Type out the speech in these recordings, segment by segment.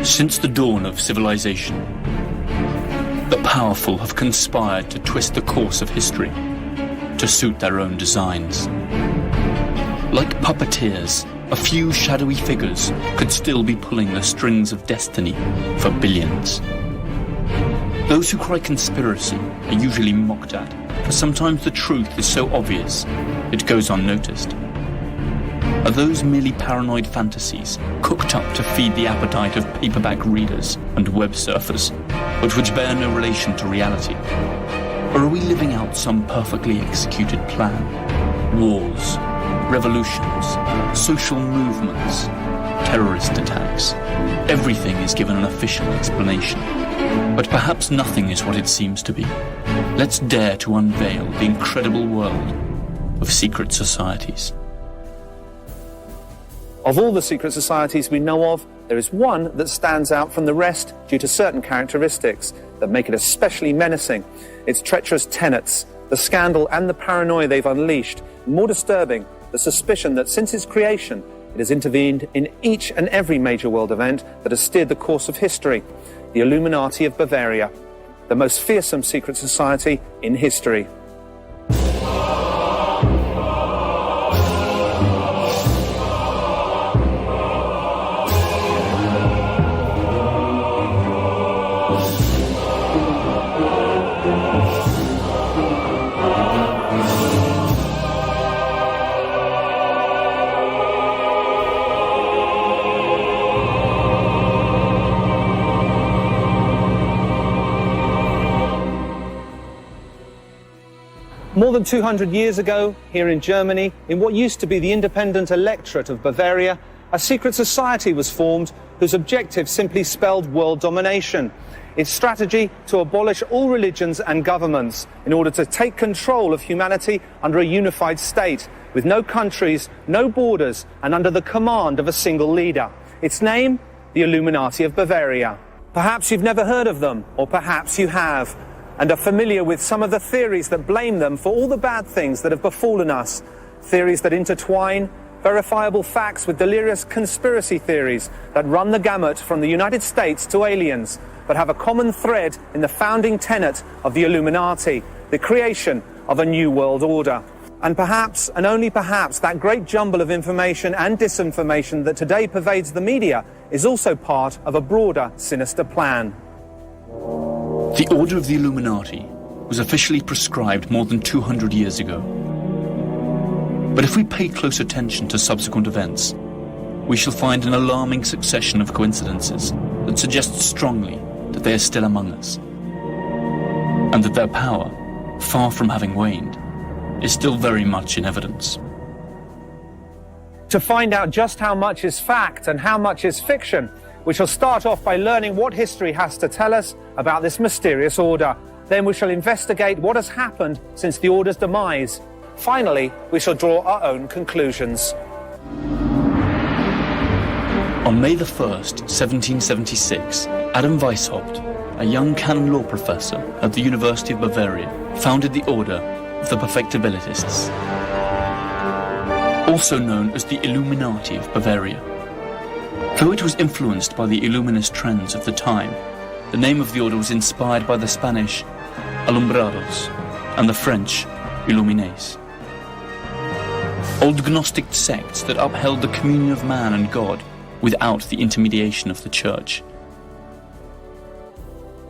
Since the dawn of civilization, the powerful have conspired to twist the course of history to suit their own designs. Like puppeteers, a few shadowy figures could still be pulling the strings of destiny for billions. Those who cry conspiracy are usually mocked at, for sometimes the truth is so obvious it goes unnoticed. Are those merely paranoid fantasies cooked up to feed the appetite of paperback readers and web surfers, but which bear no relation to reality? Or are we living out some perfectly executed plan? Wars, revolutions, social movements, terrorist attacks. Everything is given an official explanation. But perhaps nothing is what it seems to be. Let's dare to unveil the incredible world of secret societies. Of all the secret societies we know of, there is one that stands out from the rest due to certain characteristics that make it especially menacing. Its treacherous tenets, the scandal and the paranoia they've unleashed, and more disturbing, the suspicion that since its creation, it has intervened in each and every major world event that has steered the course of history. The Illuminati of Bavaria, the most fearsome secret society in history. More than 200 years ago, here in Germany, in what used to be the independent electorate of Bavaria, a secret society was formed whose objective simply spelled world domination. Its strategy to abolish all religions and governments in order to take control of humanity under a unified state, with no countries, no borders, and under the command of a single leader. Its name, the Illuminati of Bavaria. Perhaps you've never heard of them, or perhaps you have, and are familiar with some of the theories that blame them for all the bad things that have befallen us. Theories that intertwine verifiable facts with delirious conspiracy theories that run the gamut from the United States to aliens, but have a common thread in the founding tenet of the Illuminati, the creation of a new world order. And perhaps, and only perhaps, that great jumble of information and disinformation that today pervades the media is also part of a broader, sinister plan. The Order of the Illuminati was officially prescribed more than 200 years ago. But if we pay close attention to subsequent events, we shall find an alarming succession of coincidences that suggest strongly that they are still among us, and that their power, far from having waned, is still very much in evidence. To find out just how much is fact and how much is fiction, we shall start off by learning what history has to tell us about this mysterious order. Then we shall investigate what has happened since the order's demise. Finally, we shall draw our own conclusions. On May the 1st, 1776, Adam Weishaupt, a young canon law professor at the University of Bavaria, founded the Order of the Perfectibilists, also known as the Illuminati of Bavaria. Though it was influenced by the Illuminist trends of the time, the name of the order was inspired by the Spanish Alumbrados and the French Illumines, old Gnostic sects that upheld the communion of man and God without the intermediation of the Church.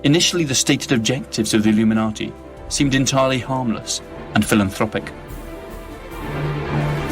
Initially, the stated objectives of the Illuminati seemed entirely harmless and philanthropic.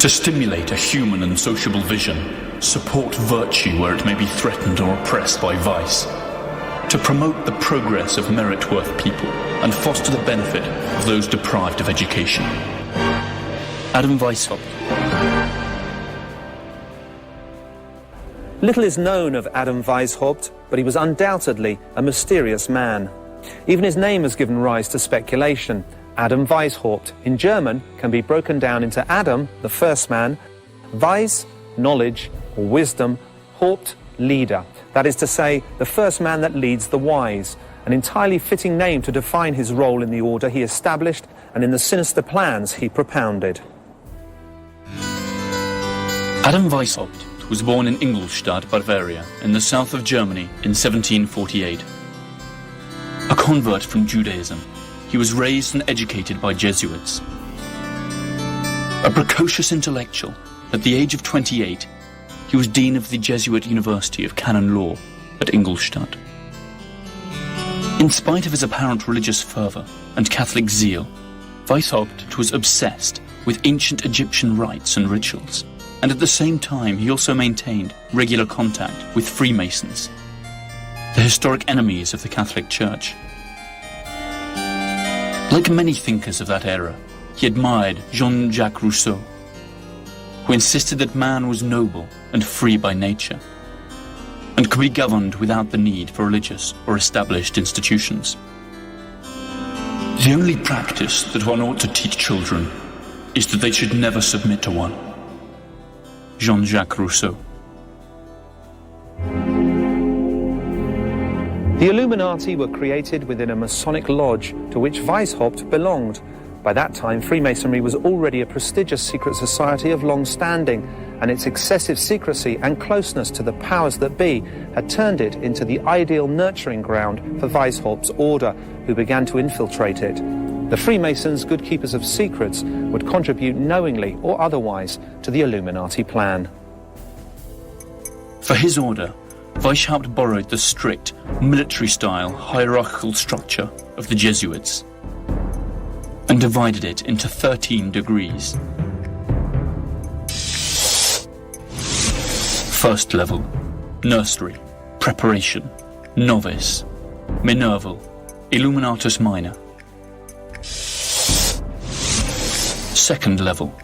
To stimulate a human and sociable vision, support virtue where it may be threatened or oppressed by vice, to promote the progress of merit-worth people and foster the benefit of those deprived of education. Adam Weishaupt. Little is known of Adam Weishaupt, but he was undoubtedly a mysterious man. Even his name has given rise to speculation. Adam Weishaupt, in German, can be broken down into Adam, the first man, Weis, knowledge, or wisdom, Haupt, leader. That is to say, the first man that leads the wise, an entirely fitting name to define his role in the order he established and in the sinister plans he propounded. Adam Weishaupt was born in Ingolstadt, Bavaria, in the south of Germany in 1748. A convert from Judaism, he was raised and educated by Jesuits. A precocious intellectual, at the age of 28, he was dean of the Jesuit University of Canon Law at Ingolstadt. In spite of his apparent religious fervour and Catholic zeal, Weishaupt was obsessed with ancient Egyptian rites and rituals, and at the same time he also maintained regular contact with Freemasons, the historic enemies of the Catholic Church. Like many thinkers of that era, he admired Jean-Jacques Rousseau, who insisted that man was noble and free by nature, and could be governed without the need for religious or established institutions. The only practice that one ought to teach children is that they should never submit to one. Jean-Jacques Rousseau. The Illuminati were created within a Masonic lodge to which Weishaupt belonged. By that time, Freemasonry was already a prestigious secret society of long standing, and its excessive secrecy and closeness to the powers that be had turned it into the ideal nurturing ground for Weishaupt's order, who began to infiltrate it. The Freemasons, good keepers of secrets, would contribute knowingly or otherwise to the Illuminati plan. For his order, Weishaupt borrowed the strict, military-style hierarchical structure of the Jesuits and divided it into 13 degrees. First level, nursery, preparation, novice, minerval, illuminatus minor. Second level,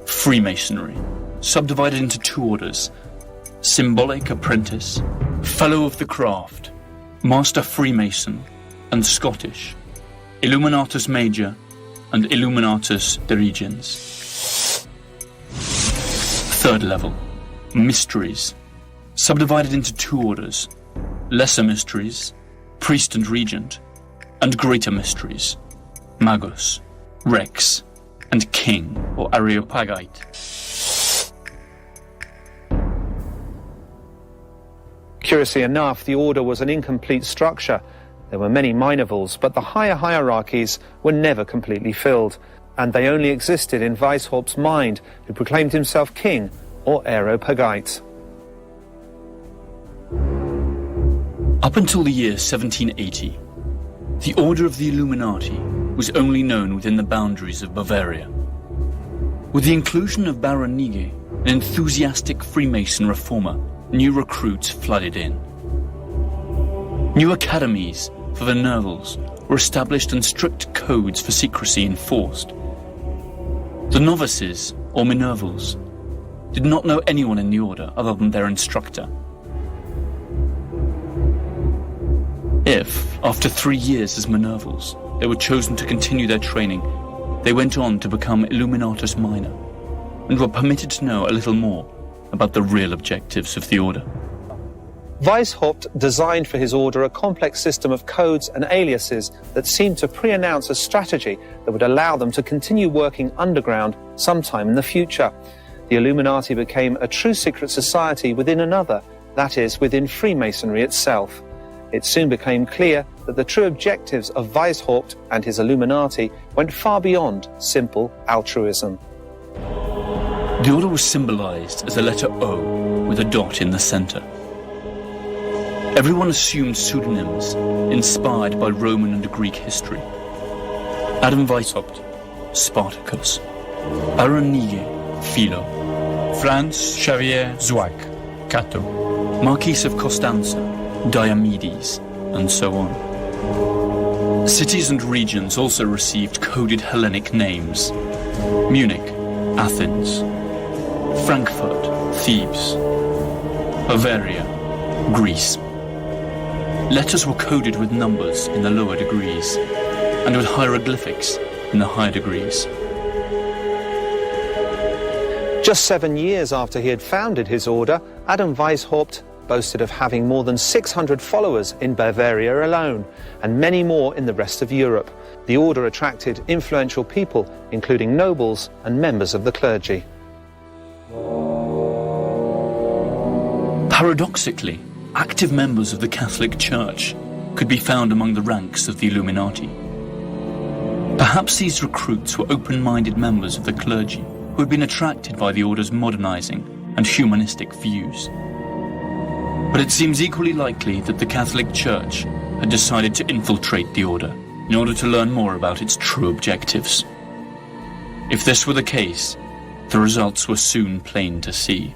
Freemasonry, subdivided into 2 orders: symbolic apprentice, fellow of the craft, master Freemason, and Scottish, illuminatus major, and illuminatus dirigens. Third level, mysteries, subdivided into 2 orders: lesser mysteries, priest and regent, and greater mysteries, magus, rex, and king, or areopagite. Curiously enough, the order was an incomplete structure. There were many minorvals, but the higher hierarchies were never completely filled, and they only existed in Weishaupt's mind, who proclaimed himself king, or areopagite. Up until the year 1780, the Order of the Illuminati was only known within the boundaries of Bavaria. With the inclusion of Baron Nige, an enthusiastic Freemason reformer, new recruits flooded in. New academies for the Nervals were established and strict codes for secrecy enforced. The novices, or Minervals, did not know anyone in the order other than their instructor. If, after 3 years as Minervals, they were chosen to continue their training, they went on to become Illuminatus Minor, and were permitted to know a little more about the real objectives of the order. Weishaupt designed for his order a complex system of codes and aliases that seemed to pre-announce a strategy that would allow them to continue working underground sometime in the future. The Illuminati became a true secret society within another, that is, within Freemasonry itself. It soon became clear that the true objectives of Weishaupt and his Illuminati went far beyond simple altruism. The order was symbolized as a letter O with a dot in the center. Everyone assumed pseudonyms inspired by Roman and Greek history. Adam Weishaupt, Spartacus. Baron Nige, Philo. Franz Xavier Zwack, Cato. Marquis of Costanza, Diomedes, and so on. Cities and regions also received coded Hellenic names: Munich, Athens; Frankfurt, Thebes; Bavaria, Greece. Letters were coded with numbers in the lower degrees, and with hieroglyphics in the higher degrees. Just 7 years after he had founded his order, Adam Weishaupt boasted of having more than 600 followers in Bavaria alone, and many more in the rest of Europe. The order attracted influential people, including nobles and members of the clergy. Paradoxically, active members of the Catholic Church could be found among the ranks of the Illuminati. Perhaps these recruits were open-minded members of the clergy who had been attracted by the order's modernizing and humanistic views. But it seems equally likely that the Catholic Church had decided to infiltrate the order in order to learn more about its true objectives. If this were the case, the results were soon plain to see.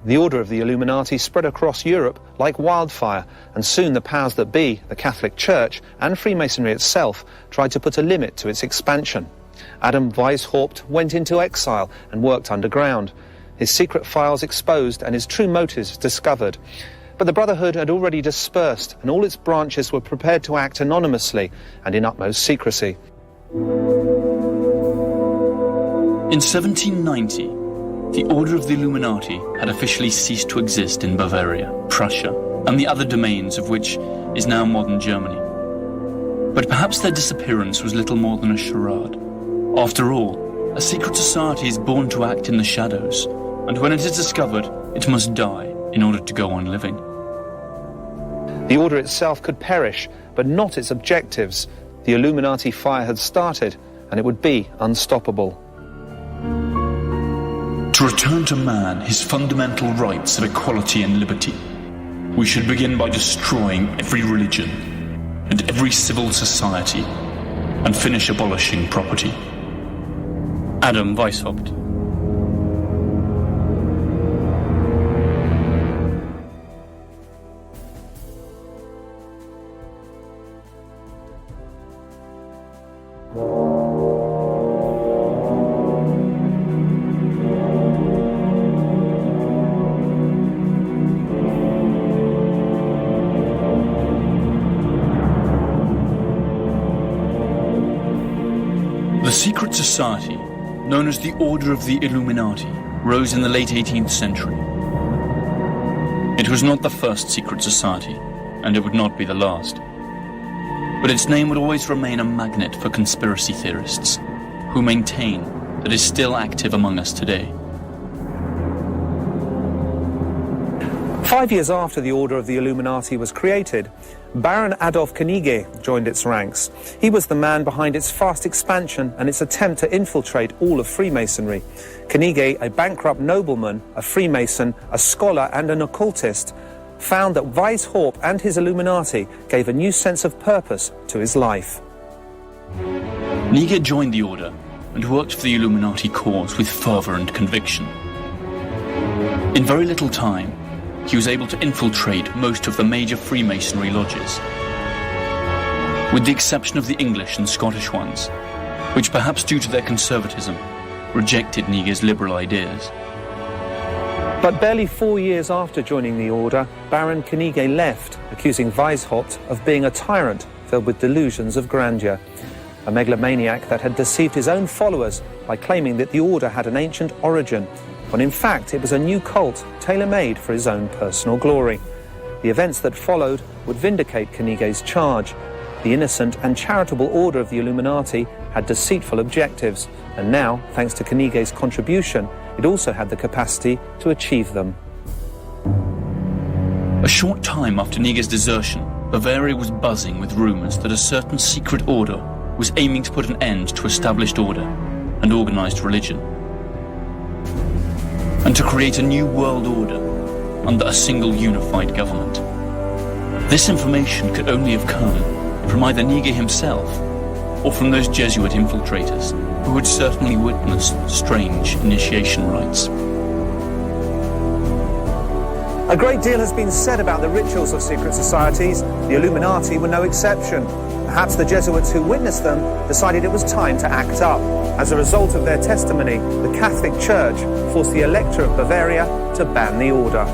The order of the Illuminati spread across Europe like wildfire, and soon the powers that be, the Catholic Church and Freemasonry itself, tried to put a limit to its expansion. Adam Weishaupt went into exile and worked underground, his secret files exposed and his true motives discovered. But the Brotherhood had already dispersed, and all its branches were prepared to act anonymously and in utmost secrecy. In 1790, the Order of the Illuminati had officially ceased to exist in Bavaria, Prussia, and the other domains of which is now modern Germany. But perhaps their disappearance was little more than a charade. After all, a secret society is born to act in the shadows, and when it is discovered, it must die in order to go on living. The order itself could perish, but not its objectives. The Illuminati fire had started, and it would be unstoppable. To return to man his fundamental rights of equality and liberty, we should begin by destroying every religion and every civil society and finish abolishing property. Adam Weishaupt. The secret society, known as the Order of the Illuminati, rose in the late 18th century. It was not the first secret society, and it would not be the last. But its name would always remain a magnet for conspiracy theorists, who maintain that it is still active among us today. 5 years after the Order of the Illuminati was created, Baron Adolf Knigge joined its ranks. He was the man behind its fast expansion and its attempt to infiltrate all of Freemasonry. Knigge, a bankrupt nobleman, a Freemason, a scholar and an occultist, found that Weishaupt and his Illuminati gave a new sense of purpose to his life. Knigge joined the order and worked for the Illuminati cause with fervour and conviction. In very little time, he was able to infiltrate most of the major Freemasonry lodges, with the exception of the English and Scottish ones, which perhaps due to their conservatism, rejected Knigge's liberal ideas. But barely 4 years after joining the order, Baron Knigge left, accusing Weishaupt of being a tyrant filled with delusions of grandeur, a megalomaniac that had deceived his own followers by claiming that the order had an ancient origin, when in fact it was a new cult tailor-made for his own personal glory. The events that followed would vindicate Knigge's charge. The innocent and charitable order of the Illuminati had deceitful objectives, and now, thanks to Knigge's contribution, it also had the capacity to achieve them. A short time after Knigge's desertion, Bavaria was buzzing with rumours that a certain secret order was aiming to put an end to established order and organised religion, and to create a new world order under a single unified government. This information could only have come from either Knigge himself or from those Jesuit infiltrators who had certainly witnessed strange initiation rites. A great deal has been said about the rituals of secret societies. The Illuminati were no exception. Perhaps the Jesuits who witnessed them decided it was time to act up. As a result of their testimony, the Catholic Church forced the Elector of Bavaria to ban the order.